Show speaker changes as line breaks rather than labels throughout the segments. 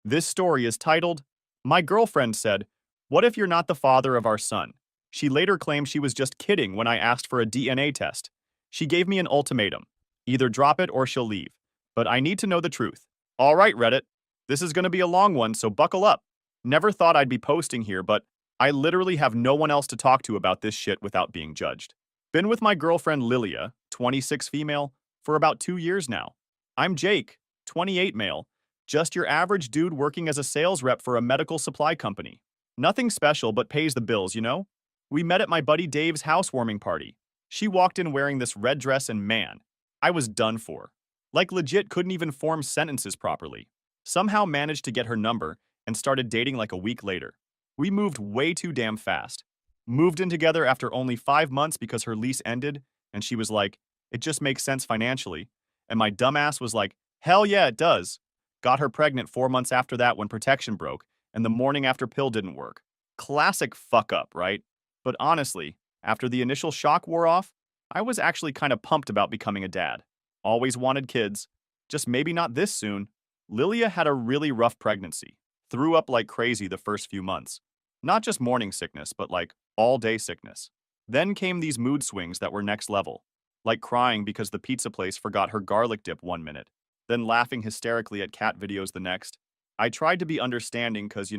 This story is titled, My Girlfriend Said, What if you're not the father of our son? She later claimed she was just kidding when I asked for a DNA test. She gave me an ultimatum. Either drop it or she'll leave. But I need to know the truth. All right, Reddit. This is going to be a long one, so buckle up. Never thought I'd be posting here, but I literally have no one else to talk to about this shit without being judged. Been with my girlfriend Lilia, 26 female, for about 2 years now. I'm Jake, 28 male, just your average dude working as a sales rep for a medical supply company. Nothing special but pays the bills, you know? We met at my buddy Dave's housewarming party. She walked in wearing this red dress and man, I was done for. Like legit couldn't even form sentences properly. Somehow managed to get her number and started dating like a week later. We moved way too damn fast. Moved in together after only 5 months because her lease ended, and she was like, it just makes sense financially. And my dumbass was like, hell yeah, it does. Got her pregnant 4 months after that when protection broke, and the morning after pill didn't work. Classic fuck up, right? But honestly, after the initial shock wore off, I was actually kind of pumped about becoming a dad. Always wanted kids, just maybe not this soon. Lilia had a really rough pregnancy. Threw up like crazy the first few months. Not just morning sickness, but like all-day sickness. Then came these mood swings that were next level. Like crying because the pizza place forgot her garlic dip 1 minute, then laughing hysterically at cat videos the next. I tried to be understanding because,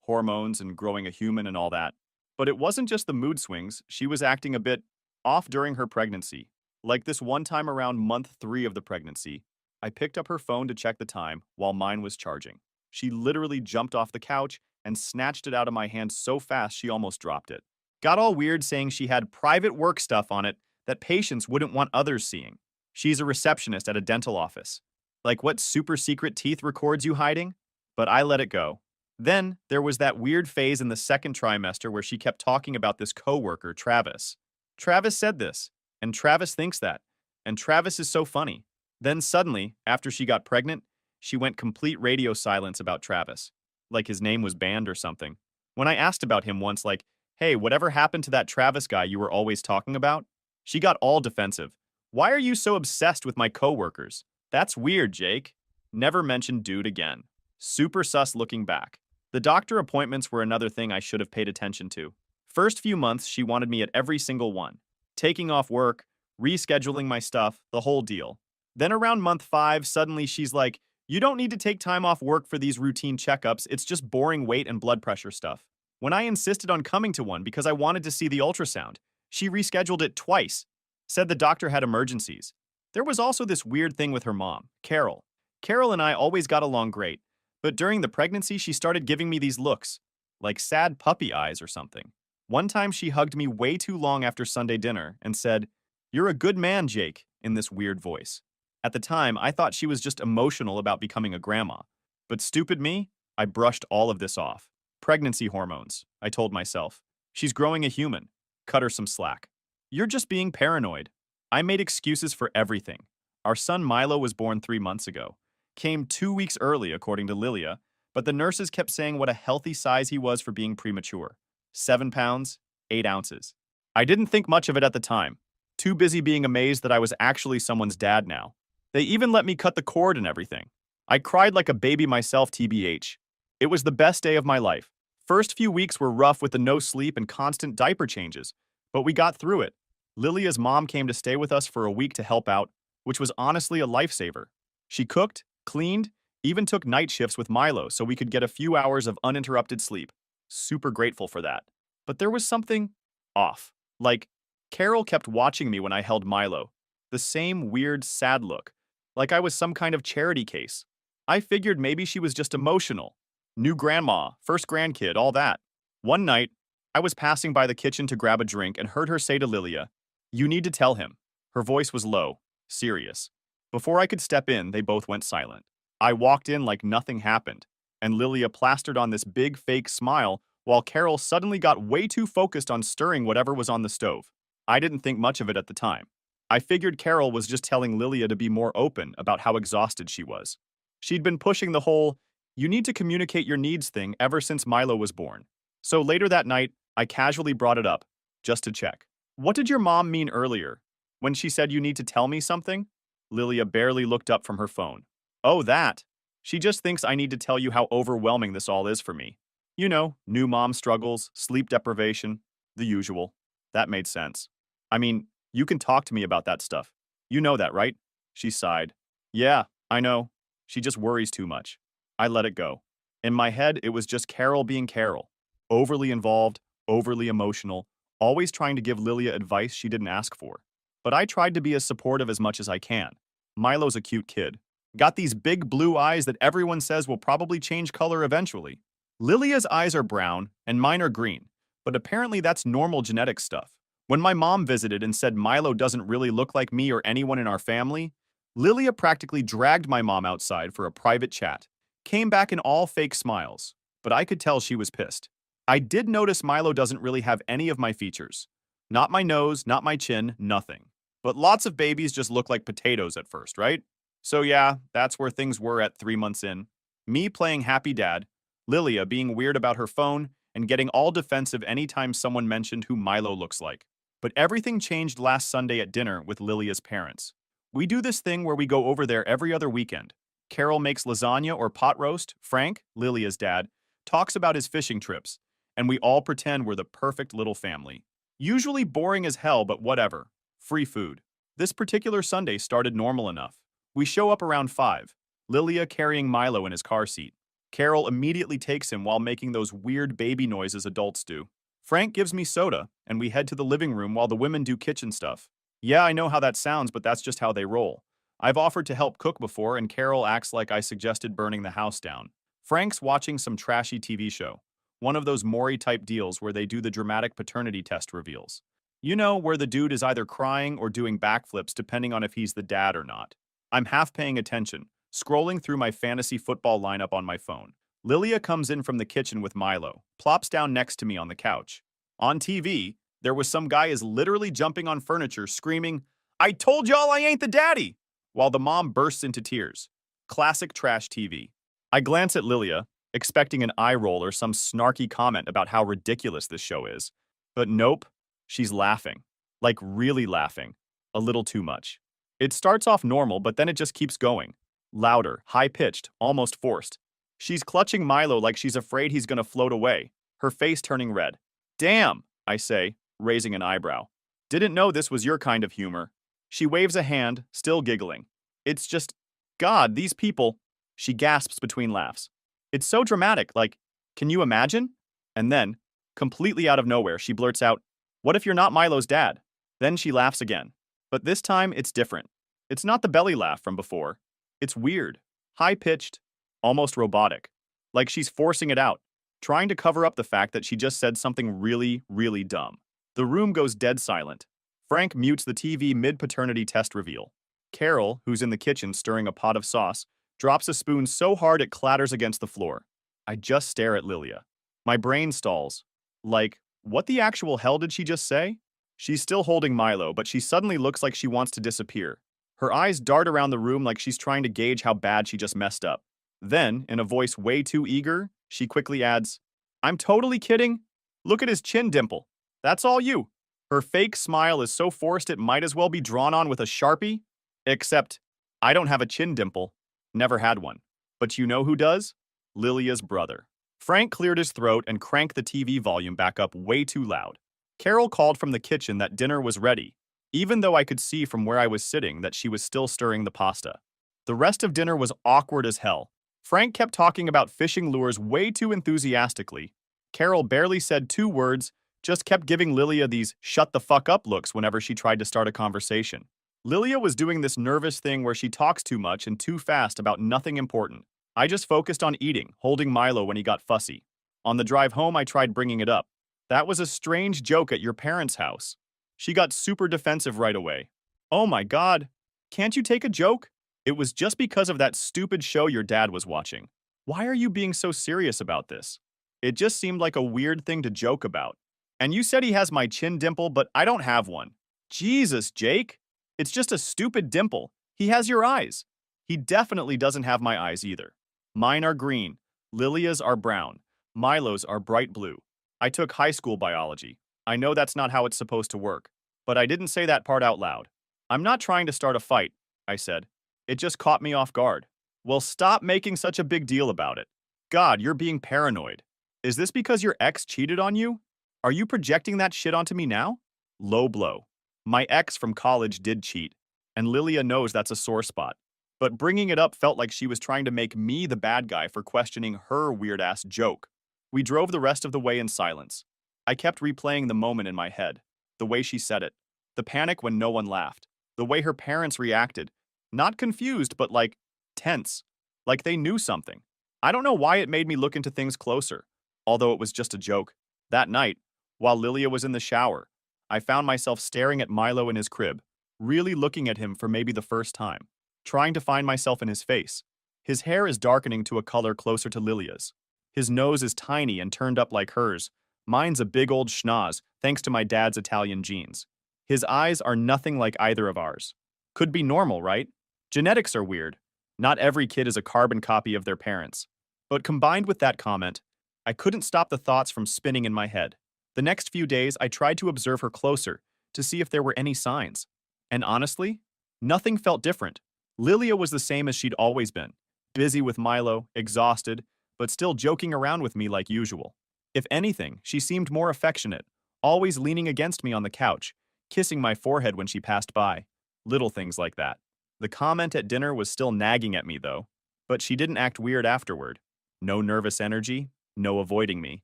hormones and growing a human and all that. But it wasn't just the mood swings, she was acting a bit off during her pregnancy. Like this one time around month 3 of the pregnancy, I picked up her phone to check the time while mine was charging. She literally jumped off the couch and snatched it out of my hand so fast she almost dropped it. Got all weird saying she had private work stuff on it that patients wouldn't want others seeing. She's a receptionist at a dental office. Like what super secret teeth records you hiding? But I let it go. Then there was that weird phase in the second trimester where she kept talking about this coworker, Travis. Travis said this, and Travis thinks that, and Travis is so funny. Then suddenly, after she got pregnant, she went complete radio silence about Travis. Like his name was banned or something. When I asked about him once, like, hey, whatever happened to that Travis guy you were always talking about? She got all defensive. Why are you so obsessed with my coworkers? That's weird, Jake. Never mentioned dude again. Super sus looking back. The doctor appointments were another thing I should have paid attention to. First few months, she wanted me at every single one. Taking off work, rescheduling my stuff, the whole deal. Then around month 5, suddenly she's like, you don't need to take time off work for these routine checkups, it's just boring weight and blood pressure stuff. When I insisted on coming to one because I wanted to see the ultrasound, she rescheduled it twice. Said the doctor had emergencies. There was also this weird thing with her mom, Carol. Carol and I always got along great, but during the pregnancy she started giving me these looks, like sad puppy eyes or something. One time she hugged me way too long after Sunday dinner and said, "You're a good man, Jake," in this weird voice. At the time, I thought she was just emotional about becoming a grandma. But stupid me, I brushed all of this off. Pregnancy hormones, I told myself. She's growing a human. Cut her some slack. You're just being paranoid. I made excuses for everything. Our son Milo was born 3 months ago. Came 2 weeks early, according to Lilia, but the nurses kept saying what a healthy size he was for being premature. 7 pounds, 8 ounces. I didn't think much of it at the time. Too busy being amazed that I was actually someone's dad now. They even let me cut the cord and everything. I cried like a baby myself, TBH. It was the best day of my life. First few weeks were rough with the no sleep and constant diaper changes, but we got through it. Lilia's mom came to stay with us for a week to help out, which was honestly a lifesaver. She cooked, cleaned, even took night shifts with Milo so we could get a few hours of uninterrupted sleep. Super grateful for that. But there was something off. Like, Carol kept watching me when I held Milo. The same weird, sad look. Like I was some kind of charity case. I figured maybe she was just emotional. New grandma, first grandkid, all that. One night, I was passing by the kitchen to grab a drink and heard her say to Lilia, "You need to tell him." Her voice was low, serious. Before I could step in, they both went silent. I walked in like nothing happened, and Lilia plastered on this big fake smile while Carol suddenly got way too focused on stirring whatever was on the stove. I didn't think much of it at the time. I figured Carol was just telling Lilia to be more open about how exhausted she was. She'd been pushing the whole, you need to communicate your needs thing ever since Milo was born. So later that night, I casually brought it up, just to check. What did your mom mean earlier, when she said you need to tell me something? Lilia barely looked up from her phone. Oh, that. She just thinks I need to tell you how overwhelming this all is for me. You know, new mom struggles, sleep deprivation, the usual. That made sense. I mean, you can talk to me about that stuff. You know that, right? She sighed. Yeah, I know. She just worries too much. I let it go. In my head, it was just Carol being Carol. Overly involved, overly emotional, always trying to give Lilia advice she didn't ask for. But I tried to be as supportive as much as I can. Milo's a cute kid. Got these big blue eyes that everyone says will probably change color eventually. Lilia's eyes are brown, and mine are green, but apparently that's normal genetic stuff. When my mom visited and said Milo doesn't really look like me or anyone in our family, Lilia practically dragged my mom outside for a private chat. Came back in all fake smiles, but I could tell she was pissed. I did notice Milo doesn't really have any of my features. Not my nose, not my chin, nothing. But lots of babies just look like potatoes at first, right? So yeah, that's where things were at 3 months in. Me playing happy dad, Lilia being weird about her phone, and getting all defensive anytime someone mentioned who Milo looks like. But everything changed last Sunday at dinner with Lilia's parents. We do this thing where we go over there every other weekend. Carol makes lasagna or pot roast, Frank, Lilia's dad, talks about his fishing trips, and we all pretend we're the perfect little family. Usually boring as hell, but whatever. Free food. This particular Sunday started normal enough. We show up around 5, Lilia carrying Milo in his car seat. Carol immediately takes him while making those weird baby noises adults do. Frank gives me soda, and we head to the living room while the women do kitchen stuff. Yeah, I know how that sounds, but that's just how they roll. I've offered to help cook before, and Carol acts like I suggested burning the house down. Frank's watching some trashy TV show. One of those Maury-type deals where they do the dramatic paternity test reveals. You know, where the dude is either crying or doing backflips depending on if he's the dad or not. I'm half paying attention, scrolling through my fantasy football lineup on my phone. Lilia comes in from the kitchen with Milo, plops down next to me on the couch. On TV, there was some guy is literally jumping on furniture, screaming, "I told y'all I ain't the daddy!" while the mom bursts into tears. Classic trash TV. I glance at Lilia, expecting an eye roll or some snarky comment about how ridiculous this show is. But nope, she's laughing. Like really laughing. A little too much. It starts off normal, but then it just keeps going. Louder, high-pitched, almost forced. She's clutching Milo like she's afraid he's gonna float away, her face turning red. Damn, I say, raising an eyebrow. Didn't know this was your kind of humor. She waves a hand, still giggling. It's just, God, these people. She gasps between laughs. It's so dramatic, like, can you imagine? And then, completely out of nowhere, she blurts out, "What if you're not Milo's dad?" Then she laughs again. But this time, it's different. It's not the belly laugh from before. It's weird, high-pitched, almost robotic. Like she's forcing it out, trying to cover up the fact that she just said something really, really dumb. The room goes dead silent. Frank mutes the TV mid-paternity test reveal. Carol, who's in the kitchen stirring a pot of sauce, drops a spoon so hard it clatters against the floor. I just stare at Lilia. My brain stalls. Like, what the actual hell did she just say? She's still holding Milo, but she suddenly looks like she wants to disappear. Her eyes dart around the room like she's trying to gauge how bad she just messed up. Then, in a voice way too eager, she quickly adds, "I'm totally kidding. Look at his chin dimple. That's all you." Her fake smile is so forced it might as well be drawn on with a Sharpie. Except, I don't have a chin dimple. Never had one. But you know who does? Lilia's brother. Frank cleared his throat and cranked the TV volume back up way too loud. Carol called from the kitchen that dinner was ready, even though I could see from where I was sitting that she was still stirring the pasta. The rest of dinner was awkward as hell. Frank kept talking about fishing lures way too enthusiastically. Carol barely said 2 words, just kept giving Lilia these shut the fuck up looks whenever she tried to start a conversation. Lilia was doing this nervous thing where she talks too much and too fast about nothing important. I just focused on eating, holding Milo when he got fussy. On the drive home, I tried bringing it up. That was a strange joke at your parents' house. She got super defensive right away. Oh my God. Can't you take a joke? It was just because of that stupid show your dad was watching. Why are you being so serious about this? It just seemed like a weird thing to joke about. And you said he has my chin dimple, but I don't have one. Jesus, Jake. It's just a stupid dimple. He has your eyes. He definitely doesn't have my eyes either. Mine are green. Lilia's are brown. Milo's are bright blue. I took high school biology. I know that's not how it's supposed to work. But I didn't say that part out loud. I'm not trying to start a fight, I said. It just caught me off guard. Well, stop making such a big deal about it. God, you're being paranoid. Is this because your ex cheated on you? Are you projecting that shit onto me now? Low blow. My ex from college did cheat, and Lilia knows that's a sore spot. But bringing it up felt like she was trying to make me the bad guy for questioning her weird-ass joke. We drove the rest of the way in silence. I kept replaying the moment in my head, the way she said it, the panic when no one laughed, the way her parents reacted, not confused, but like tense, like they knew something. I don't know why it made me look into things closer, although it was just a joke. That night, while Lilia was in the shower, I found myself staring at Milo in his crib, really looking at him for maybe the first time, trying to find myself in his face. His hair is darkening to a color closer to Lilia's. His nose is tiny and turned up like hers. Mine's a big old schnoz, thanks to my dad's Italian genes. His eyes are nothing like either of ours. Could be normal, right? Genetics are weird. Not every kid is a carbon copy of their parents. But combined with that comment, I couldn't stop the thoughts from spinning in my head. The next few days, I tried to observe her closer to see if there were any signs. And honestly, nothing felt different. Lilia was the same as she'd always been, busy with Milo, exhausted, but still joking around with me like usual. If anything, she seemed more affectionate, always leaning against me on the couch, kissing my forehead when she passed by. Little things like that. The comment at dinner was still nagging at me, though, but she didn't act weird afterward. No nervous energy, no avoiding me.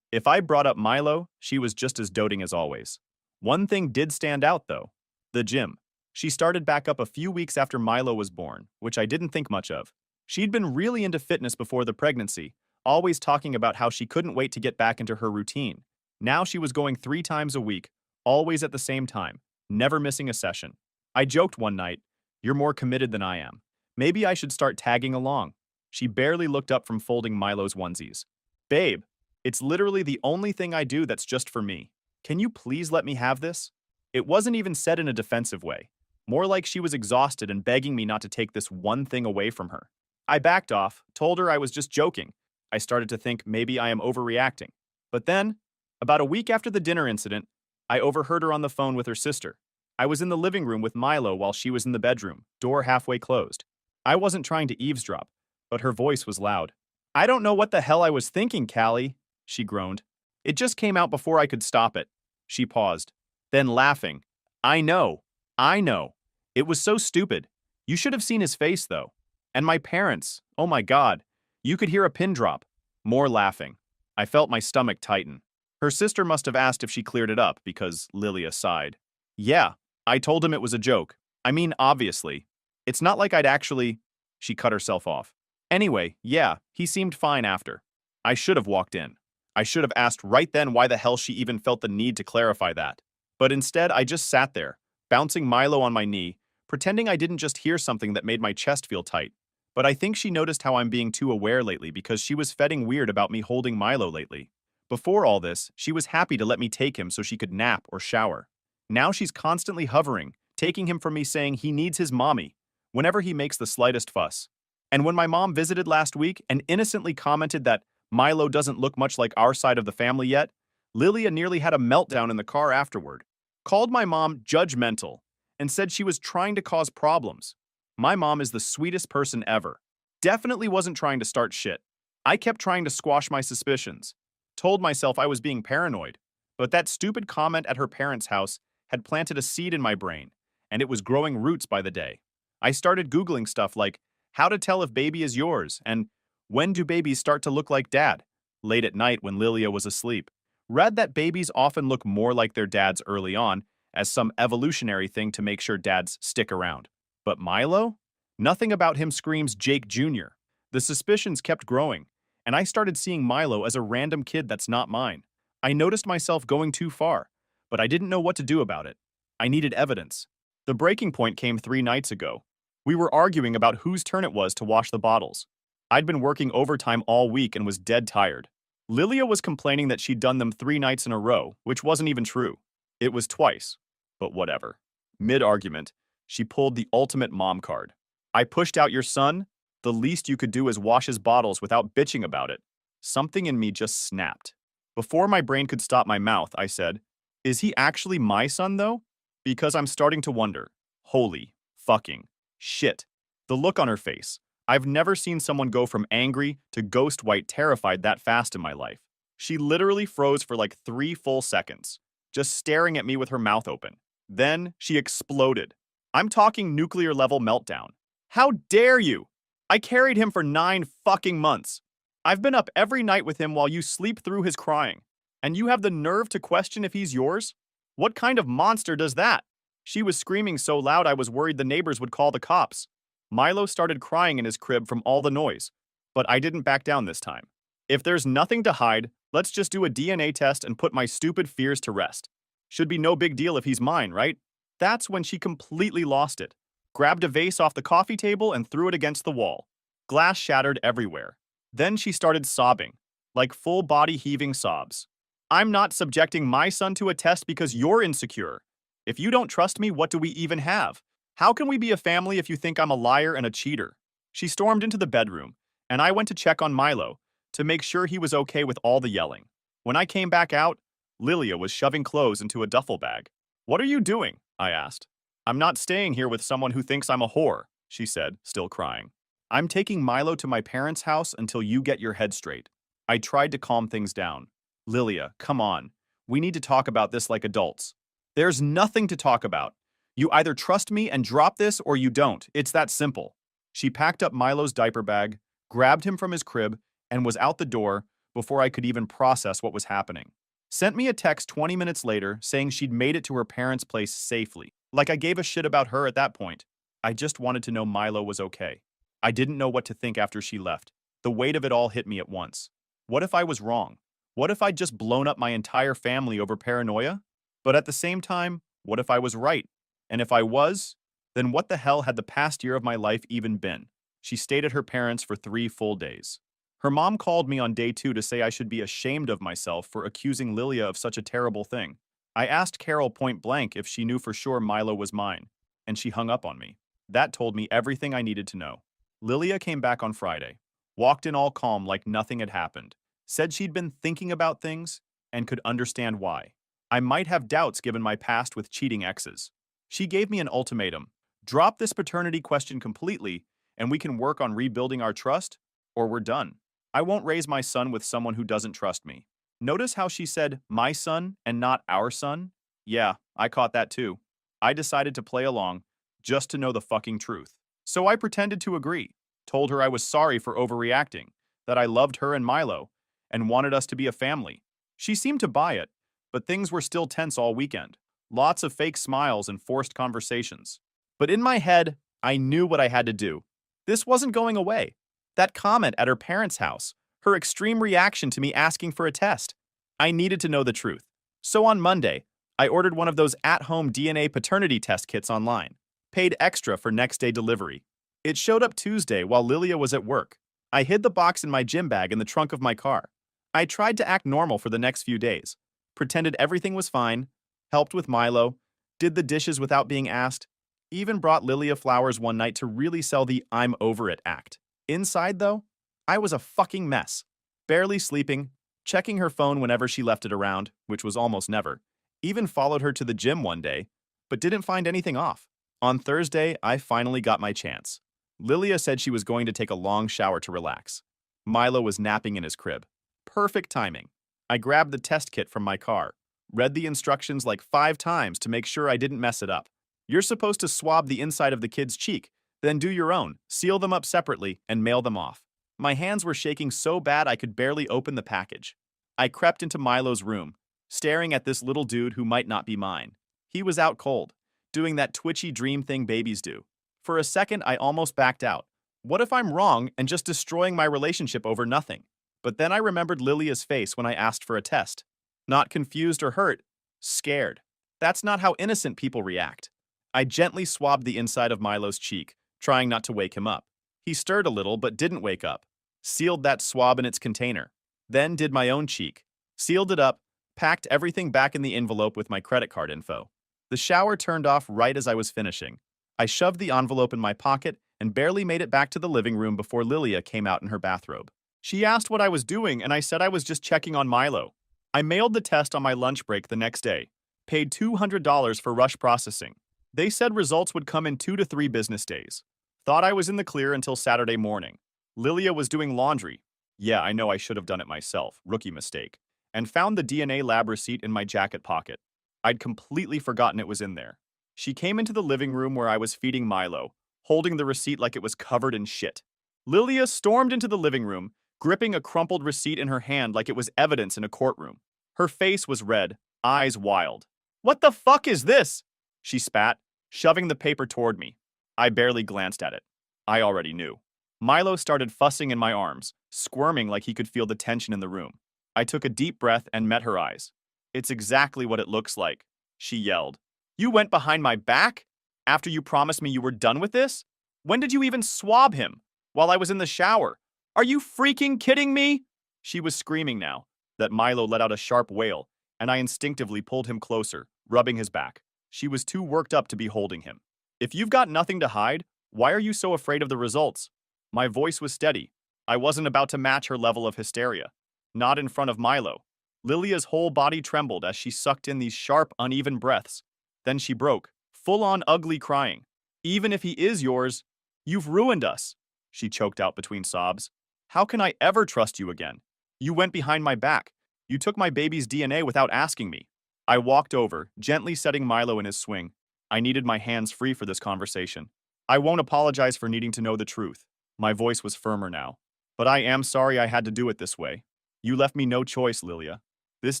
If I brought up Milo, she was just as doting as always. One thing did stand out, though. The gym. She started back up a few weeks after Milo was born, which I didn't think much of. She'd been really into fitness before the pregnancy, always talking about how she couldn't wait to get back into her routine. Now she was going 3 times a week, always at the same time, never missing a session. I joked one night, "You're more committed than I am. Maybe I should start tagging along." She barely looked up from folding Milo's onesies. "Babe, it's literally the only thing I do that's just for me. Can you please let me have this?" It wasn't even said in a defensive way. More like she was exhausted and begging me not to take this one thing away from her. I backed off, told her I was just joking. I started to think maybe I am overreacting. But then, about a week after the dinner incident, I overheard her on the phone with her sister. I was in the living room with Milo while she was in the bedroom, door halfway closed. I wasn't trying to eavesdrop, but her voice was loud. "I don't know what the hell I was thinking, Callie," she groaned. "It just came out before I could stop it." She paused, then laughing. "I know. I know. It was so stupid. You should have seen his face, though. And my parents, oh my God. You could hear a pin drop." More laughing. I felt my stomach tighten. Her sister must have asked if she cleared it up because Lilia sighed. "Yeah, I told him it was a joke. I mean, obviously. It's not like I'd actually—" She cut herself off. "Anyway, yeah, he seemed fine after." I should have walked in. I should have asked right then why the hell she even felt the need to clarify that. But instead, I just sat there, bouncing Milo on my knee, pretending I didn't just hear something that made my chest feel tight. But I think she noticed how I'm being too aware lately because she was fetting weird about me holding Milo lately. Before all this, she was happy to let me take him so she could nap or shower. Now she's constantly hovering, taking him from me saying he needs his mommy, whenever he makes the slightest fuss. And when my mom visited last week and innocently commented that Milo doesn't look much like our side of the family yet, Lilia nearly had a meltdown in the car afterward. Called my mom judgmental and said she was trying to cause problems. My mom is the sweetest person ever. Definitely wasn't trying to start shit. I kept trying to squash my suspicions. Told myself I was being paranoid. But that stupid comment at her parents' house had planted a seed in my brain, and it was growing roots by the day. I started Googling stuff like how to tell if baby is yours and when do babies start to look like dad, late at night when Lilia was asleep. Read that babies often look more like their dads early on as some evolutionary thing to make sure dads stick around. But Milo? Nothing about him screams Jake Jr. The suspicions kept growing, and I started seeing Milo as a random kid that's not mine. I noticed myself going too far, but I didn't know what to do about it. I needed evidence. The breaking point came 3 nights ago. We were arguing about whose turn it was to wash the bottles. I'd been working overtime all week and was dead tired. Lilia was complaining that she'd done them 3 nights in a row, which wasn't even true. It was twice. But whatever. Mid-argument, she pulled the ultimate mom card. "I pushed out your son? The least you could do is wash his bottles without bitching about it." Something in me just snapped. Before my brain could stop my mouth, I said, "Is he actually my son, though?" Because I'm starting to wonder. Holy fucking shit. The look on her face, I've never seen someone go from angry to ghost white terrified that fast in my life. She literally froze for like 3 full seconds, just staring at me with her mouth open. Then she exploded. I'm talking nuclear level meltdown. How dare you? I carried him for 9 fucking months. I've been up every night with him while you sleep through his crying. And you have the nerve to question if he's yours? What kind of monster does that? She was screaming so loud I was worried the neighbors would call the cops. Milo started crying in his crib from all the noise, but I didn't back down this time. If there's nothing to hide, let's just do a DNA test and put my stupid fears to rest. Should be no big deal if he's mine, right? That's when she completely lost it. Grabbed a vase off the coffee table and threw it against the wall. Glass shattered everywhere. Then she started sobbing, like full body heaving sobs. I'm not subjecting my son to a test because you're insecure. If you don't trust me, what do we even have? How can we be a family if you think I'm a liar and a cheater? She stormed into the bedroom, and I went to check on Milo to make sure he was okay with all the yelling. When I came back out, Lilia was shoving clothes into a duffel bag. What are you doing? I asked. I'm not staying here with someone who thinks I'm a whore, she said, still crying. I'm taking Milo to my parents' house until you get your head straight. I tried to calm things down. Lilia, come on. We need to talk about this like adults. There's nothing to talk about. You either trust me and drop this or you don't. It's that simple. She packed up Milo's diaper bag, grabbed him from his crib, and was out the door before I could even process what was happening. Sent me a text 20 minutes later saying she'd made it to her parents' place safely. Like I gave a shit about her at that point. I just wanted to know Milo was okay. I didn't know what to think after she left. The weight of it all hit me at once. What if I was wrong? What if I'd just blown up my entire family over paranoia? But at the same time, what if I was right? And if I was, then what the hell had the past year of my life even been? She stayed at her parents for 3 full days. Her mom called me on day 2 to say I should be ashamed of myself for accusing Lilia of such a terrible thing. I asked Carol point blank if she knew for sure Milo was mine, and she hung up on me. That told me everything I needed to know. Lilia came back on Friday, walked in all calm like nothing had happened, said she'd been thinking about things and could understand why. I might have doubts given my past with cheating exes. She gave me an ultimatum. Drop this paternity question completely, and we can work on rebuilding our trust, or we're done. I won't raise my son with someone who doesn't trust me. Notice how she said my son and not our son? Yeah, I caught that too. I decided to play along just to know the fucking truth. So I pretended to agree, told her I was sorry for overreacting, that I loved her and Milo, and wanted us to be a family. She seemed to buy it, but things were still tense all weekend. Lots of fake smiles and forced conversations. But in my head, I knew what I had to do. This wasn't going away. That comment at her parents' house, her extreme reaction to me asking for a test. I needed to know the truth. So on Monday, I ordered one of those at-home DNA paternity test kits online. Paid extra for next-day delivery. It showed up Tuesday while Lilia was at work. I hid the box in my gym bag in the trunk of my car. I tried to act normal for the next few days. Pretended everything was fine, helped with Milo, did the dishes without being asked, even brought Lilia flowers one night to really sell the I'm over it act. Inside, though, I was a fucking mess. Barely sleeping, checking her phone whenever she left it around, which was almost never. Even followed her to the gym one day, but didn't find anything off. On Thursday, I finally got my chance. Lilia said she was going to take a long shower to relax. Milo was napping in his crib. Perfect timing. I grabbed the test kit from my car, read the instructions like 5 times to make sure I didn't mess it up. You're supposed to swab the inside of the kid's cheek, then do your own, seal them up separately, and mail them off. My hands were shaking so bad I could barely open the package. I crept into Milo's room, staring at this little dude who might not be mine. He was out cold, doing that twitchy dream thing babies do. For a second, I almost backed out. What if I'm wrong and just destroying my relationship over nothing? But then I remembered Lilia's face when I asked for a test. Not confused or hurt, scared. That's not how innocent people react. I gently swabbed the inside of Milo's cheek, trying not to wake him up. He stirred a little but didn't wake up. Sealed that swab in its container. Then did my own cheek. Sealed it up, packed everything back in the envelope with my credit card info. The shower turned off right as I was finishing. I shoved the envelope in my pocket and barely made it back to the living room before Lilia came out in her bathrobe. She asked what I was doing, and I said I was just checking on Milo. I mailed the test on my lunch break the next day. Paid $200 for rush processing. They said results would come in 2 to 3 business days. Thought I was in the clear until Saturday morning. Lilia was doing laundry. Yeah, I know I should have done it myself. Rookie mistake. And found the DNA lab receipt in my jacket pocket. I'd completely forgotten it was in there. She came into the living room where I was feeding Milo, holding the receipt like it was covered in shit. Lilia stormed into the living room, gripping a crumpled receipt in her hand like it was evidence in a courtroom. Her face was red, eyes wild. "What the fuck is this?" she spat, shoving the paper toward me. I barely glanced at it. I already knew. Milo started fussing in my arms, squirming like he could feel the tension in the room. I took a deep breath and met her eyes. "It's exactly what it looks like," she yelled. "You went behind my back? After you promised me you were done with this? When did you even swab him? While I was in the shower? Are you freaking kidding me?" She was screaming now, that Milo let out a sharp wail, and I instinctively pulled him closer, rubbing his back. She was too worked up to be holding him. "If you've got nothing to hide, why are you so afraid of the results?" My voice was steady. I wasn't about to match her level of hysteria. Not in front of Milo. Lilia's whole body trembled as she sucked in these sharp, uneven breaths. Then she broke, full-on ugly crying. "Even if he is yours, you've ruined us," she choked out between sobs. "How can I ever trust you again? You went behind my back. You took my baby's DNA without asking me." I walked over, gently setting Milo in his swing. I needed my hands free for this conversation. "I won't apologize for needing to know the truth." My voice was firmer now. "But I am sorry I had to do it this way. You left me no choice, Lilia. This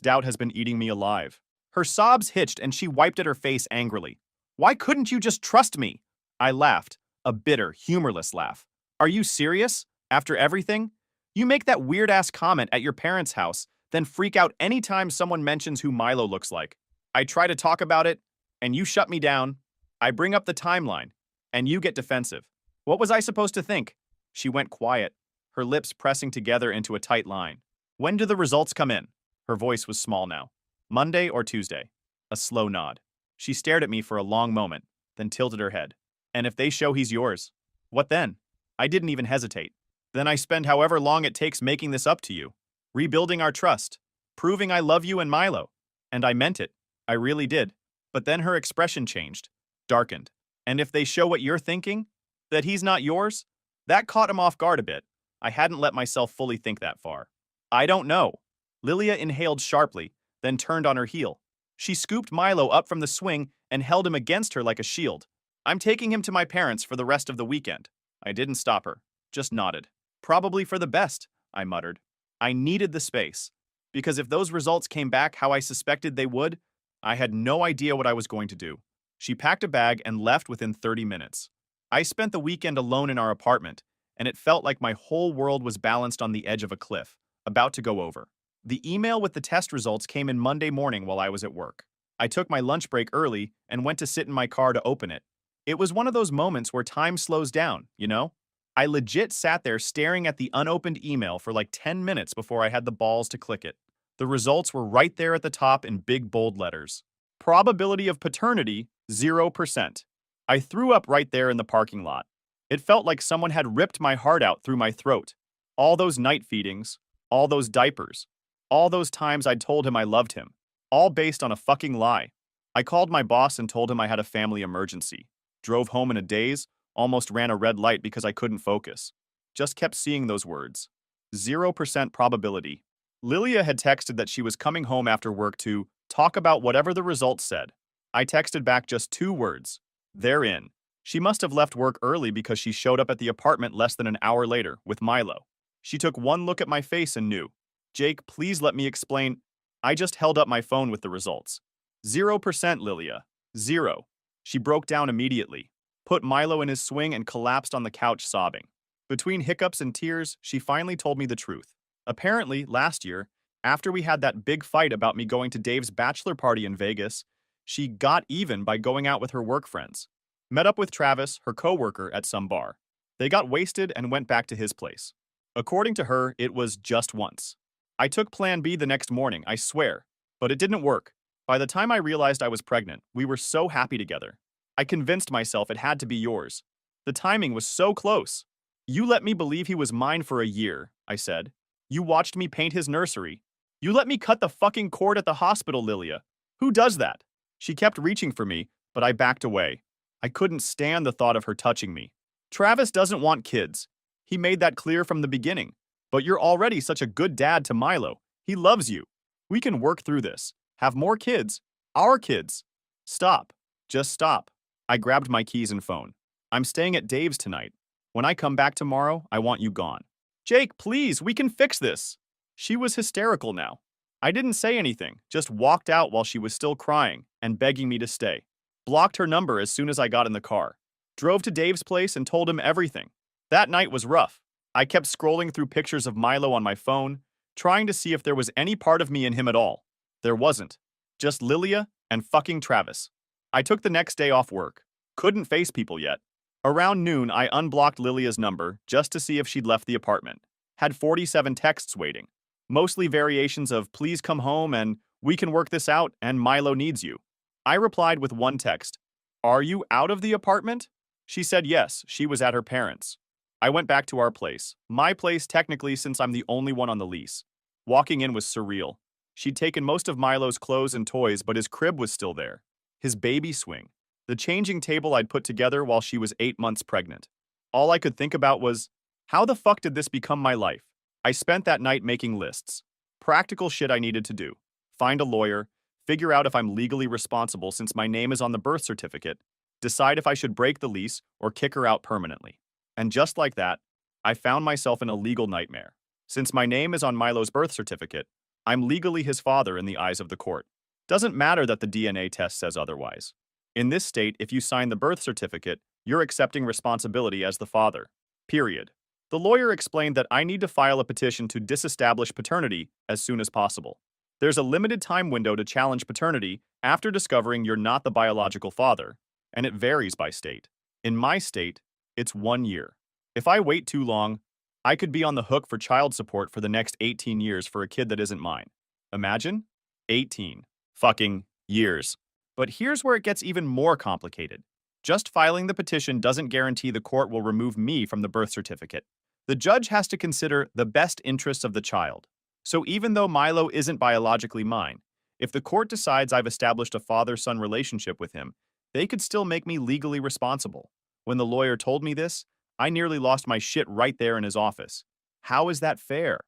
doubt has been eating me alive." Her sobs hitched and she wiped at her face angrily. "Why couldn't you just trust me?" I laughed, a bitter, humorless laugh. "Are you serious? After everything? You make that weird-ass comment at your parents' house, then freak out anytime someone mentions who Milo looks like. I try to talk about it, and you shut me down. I bring up the timeline, and you get defensive. What was I supposed to think?" She went quiet, her lips pressing together into a tight line. "When do the results come in?" Her voice was small now. "Monday or Tuesday?" A slow nod. She stared at me for a long moment, then tilted her head. "And if they show he's yours, what then?" I didn't even hesitate. "Then I spend however long it takes making this up to you, rebuilding our trust, proving I love you and Milo." And I meant it. I really did. But then her expression changed, darkened. "And if they show what you're thinking, that he's not yours?" That caught him off guard a bit. I hadn't let myself fully think that far. "I don't know." Lilia inhaled sharply, then turned on her heel. She scooped Milo up from the swing and held him against her like a shield. "I'm taking him to my parents for the rest of the weekend." I didn't stop her, just nodded. "Probably for the best," I muttered. I needed the space, because if those results came back how I suspected they would, I had no idea what I was going to do. She packed a bag and left within 30 minutes. I spent the weekend alone in our apartment, and it felt like my whole world was balanced on the edge of a cliff, about to go over. The email with the test results came in Monday morning while I was at work. I took my lunch break early and went to sit in my car to open it. It was one of those moments where time slows down, you know? I legit sat there staring at the unopened email for like 10 minutes before I had the balls to click it. The results were right there at the top in big bold letters. Probability of paternity, 0%. I threw up right there in the parking lot. It felt like someone had ripped my heart out through my throat. All those night feedings, all those diapers, all those times I'd told him I loved him, all based on a fucking lie. I called my boss and told him I had a family emergency. Drove home in a daze, almost ran a red light because I couldn't focus. Just kept seeing those words. 0% probability. Lilia had texted that she was coming home after work to talk about whatever the results said. I texted back just 2 words. "They're in." She must have left work early because she showed up at the apartment less than an hour later, with Milo. She took one look at my face and knew. "Jake, please let me explain." I just held up my phone with the results. 0%, Lilia. 0. She broke down immediately, put Milo in his swing and collapsed on the couch sobbing. Between hiccups and tears, she finally told me the truth. Apparently, last year, after we had that big fight about me going to Dave's bachelor party in Vegas, she got even by going out with her work friends. Met up with Travis, her coworker, at some bar. They got wasted and went back to his place. According to her, it was just once. I took Plan B the next morning, I swear, but it didn't work. By the time I realized I was pregnant, we were so happy together. I convinced myself it had to be yours. The timing was so close. "You let me believe he was mine for a year," I said. "You watched me paint his nursery. You let me cut the fucking cord at the hospital, Lilia. Who does that?" She kept reaching for me, but I backed away. I couldn't stand the thought of her touching me. Travis doesn't want kids. He made that clear from the beginning. But you're already such a good dad to Milo. He loves you. We can work through this. Have more kids. Our kids. Stop. Just stop. I grabbed my keys and phone. I'm staying at Dave's tonight. When I come back tomorrow, I want you gone. Jake, please, we can fix this. She was hysterical now. I didn't say anything, just walked out while she was still crying and begging me to stay. Blocked her number as soon as I got in the car. Drove to Dave's place and told him everything. That night was rough. I kept scrolling through pictures of Milo on my phone, trying to see if there was any part of me in him at all. There wasn't. Just Lilia and fucking Travis. I took the next day off work. Couldn't face people yet. Around noon, I unblocked Lilia's number just to see if she'd left the apartment. Had 47 texts waiting. Mostly variations of please come home and we can work this out and Milo needs you. I replied with one text. Are you out of the apartment? She said yes, she was at her parents'. I went back to our place. My place technically since I'm the only one on the lease. Walking in was surreal. She'd taken most of Milo's clothes and toys, but his crib was still there. His baby swing. The changing table I'd put together while she was 8 months pregnant. All I could think about was, how the fuck did this become my life? I spent that night making lists. Practical shit I needed to do. Find a lawyer, figure out if I'm legally responsible since my name is on the birth certificate, decide if I should break the lease or kick her out permanently. And just like that, I found myself in a legal nightmare. Since my name is on Milo's birth certificate, I'm legally his father in the eyes of the court. Doesn't matter that the DNA test says otherwise. In this state, if you sign the birth certificate, you're accepting responsibility as the father. Period. The lawyer explained that I need to file a petition to disestablish paternity as soon as possible. There's a limited time window to challenge paternity after discovering you're not the biological father, and it varies by state. In my state, it's 1 year. If I wait too long, I could be on the hook for child support for the next 18 years for a kid that isn't mine. Imagine? 18 fucking years. But here's where it gets even more complicated. Just filing the petition doesn't guarantee the court will remove me from the birth certificate. The judge has to consider the best interests of the child. So even though Milo isn't biologically mine, if the court decides I've established a father-son relationship with him, they could still make me legally responsible. When the lawyer told me this, I nearly lost my shit right there in his office. How is that fair?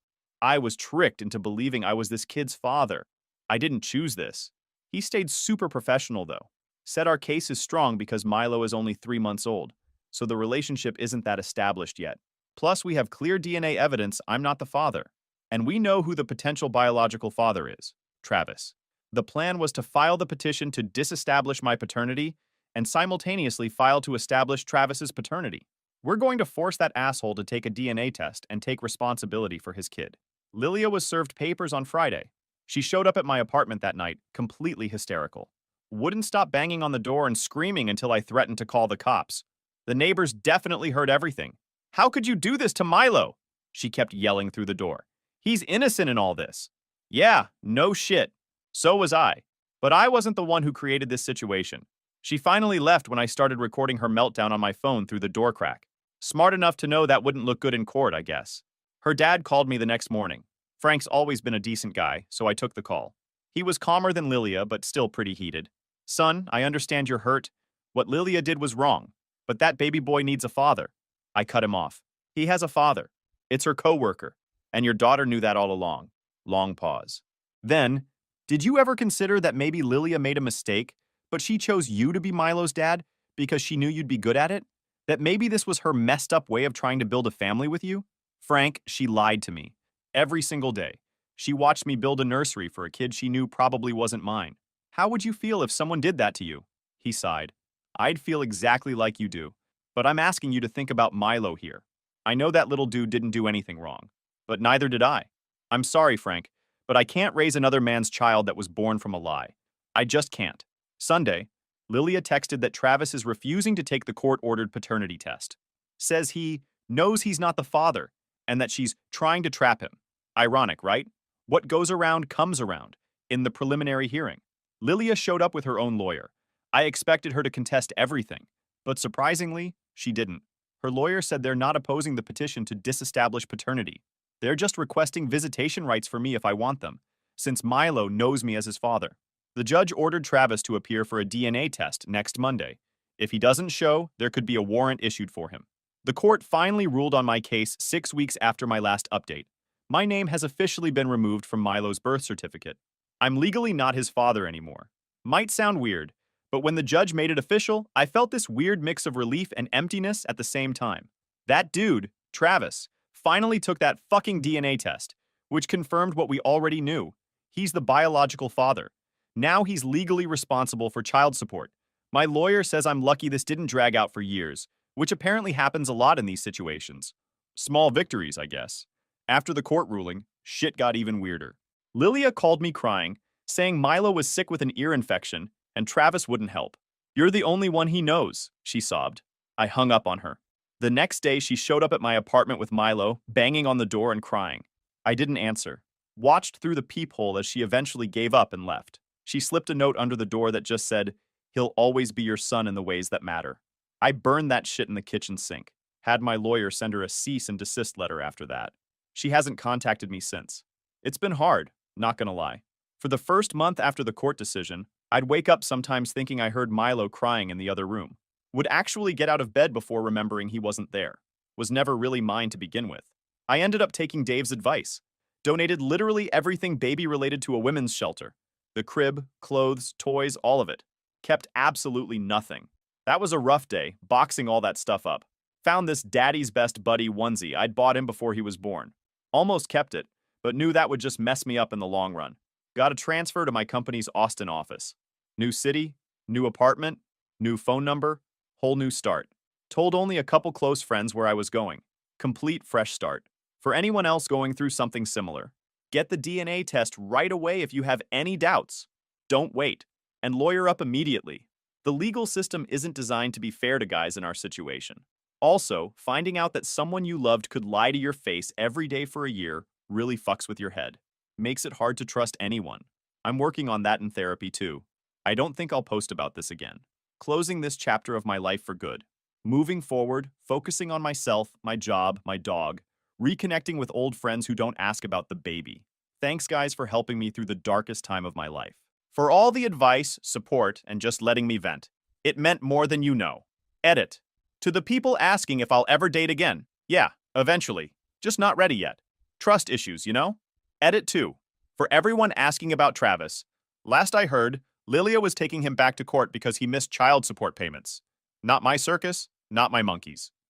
I was tricked into believing I was this kid's father. I didn't choose this. He stayed super professional though. Said our case is strong because Milo is only 3 months old, so the relationship isn't that established yet. Plus, we have clear DNA evidence I'm not the father. And we know who the potential biological father is, Travis. The plan was to file the petition to disestablish my paternity and simultaneously file to establish Travis's paternity. We're going to force that asshole to take a DNA test and take responsibility for his kid. Lilia was served papers on Friday. She showed up at my apartment that night, completely hysterical. Wouldn't stop banging on the door and screaming until I threatened to call the cops. The neighbors definitely heard everything. How could you do this to Milo? She kept yelling through the door. He's innocent in all this. Yeah, no shit. So was I. But I wasn't the one who created this situation. She finally left when I started recording her meltdown on my phone through the door crack. Smart enough to know that wouldn't look good in court, I guess. Her dad called me the next morning. Frank's always been a decent guy, so I took the call. He was calmer than Lilia, but still pretty heated. Son, I understand you're hurt. What Lilia did was wrong, but that baby boy needs a father. I cut him off. He has a father. It's her coworker, and your daughter knew that all along. Long pause. Then, did you ever consider that maybe Lilia made a mistake, but she chose you to be Milo's dad because she knew you'd be good at it? That maybe this was her messed up way of trying to build a family with you? Frank, she lied to me. Every single day. She watched me build a nursery for a kid she knew probably wasn't mine. How would you feel if someone did that to you? He sighed. I'd feel exactly like you do. But I'm asking you to think about Milo here. I know that little dude didn't do anything wrong. But neither did I. I'm sorry, Frank, but I can't raise another man's child that was born from a lie. I just can't. Sunday, Lilia texted that Travis is refusing to take the court-ordered paternity test. Says he knows he's not the father, and that she's trying to trap him. Ironic, right? What goes around comes around. In the preliminary hearing, Lilia showed up with her own lawyer. I expected her to contest everything, but surprisingly, she didn't. Her lawyer said they're not opposing the petition to disestablish paternity. They're just requesting visitation rights for me if I want them, since Milo knows me as his father. The judge ordered Travis to appear for a DNA test next Monday. If he doesn't show, there could be a warrant issued for him. The court finally ruled on my case 6 weeks after my last update. My name has officially been removed from Milo's birth certificate. I'm legally not his father anymore. Might sound weird, but when the judge made it official, I felt this weird mix of relief and emptiness at the same time. That dude, Travis, finally took that fucking DNA test, which confirmed what we already knew. He's the biological father. Now he's legally responsible for child support. My lawyer says I'm lucky this didn't drag out for years, which apparently happens a lot in these situations. Small victories, I guess. After the court ruling, shit got even weirder. Lilia called me crying, saying Milo was sick with an ear infection and Travis wouldn't help. "You're the only one he knows," she sobbed. I hung up on her. The next day, she showed up at my apartment with Milo, banging on the door and crying. I didn't answer. Watched through the peephole as she eventually gave up and left. She slipped a note under the door that just said, "He'll always be your son in the ways that matter." I burned that shit in the kitchen sink. Had my lawyer send her a cease and desist letter after that. She hasn't contacted me since. It's been hard, not gonna lie. For the first month after the court decision, I'd wake up sometimes thinking I heard Milo crying in the other room. Would actually get out of bed before remembering he wasn't there. Was never really mine to begin with. I ended up taking Dave's advice. Donated literally everything baby related to a women's shelter. The crib, clothes, toys, all of it. Kept absolutely nothing. That was a rough day, boxing all that stuff up. Found this daddy's best buddy onesie I'd bought him before he was born. Almost kept it, but knew that would just mess me up in the long run. Got a transfer to my company's Austin office. New city, new apartment, new phone number, whole new start. Told only a couple close friends where I was going. Complete fresh start. For anyone else going through something similar, get the DNA test right away if you have any doubts. Don't wait. And lawyer up immediately. The legal system isn't designed to be fair to guys in our situation. Also, finding out that someone you loved could lie to your face every day for a year really fucks with your head. Makes it hard to trust anyone. I'm working on that in therapy too. I don't think I'll post about this again. Closing this chapter of my life for good. Moving forward, focusing on myself, my job, my dog, reconnecting with old friends who don't ask about the baby. Thanks guys for helping me through the darkest time of my life. For all the advice, support, and just letting me vent. It meant more than you know. Edit. To the people asking if I'll ever date again. Yeah, eventually. Just not ready yet. Trust issues, you know? Edit 2. For everyone asking about Travis. Last I heard, Lilia was taking him back to court because he missed child support payments. Not my circus, not my monkeys.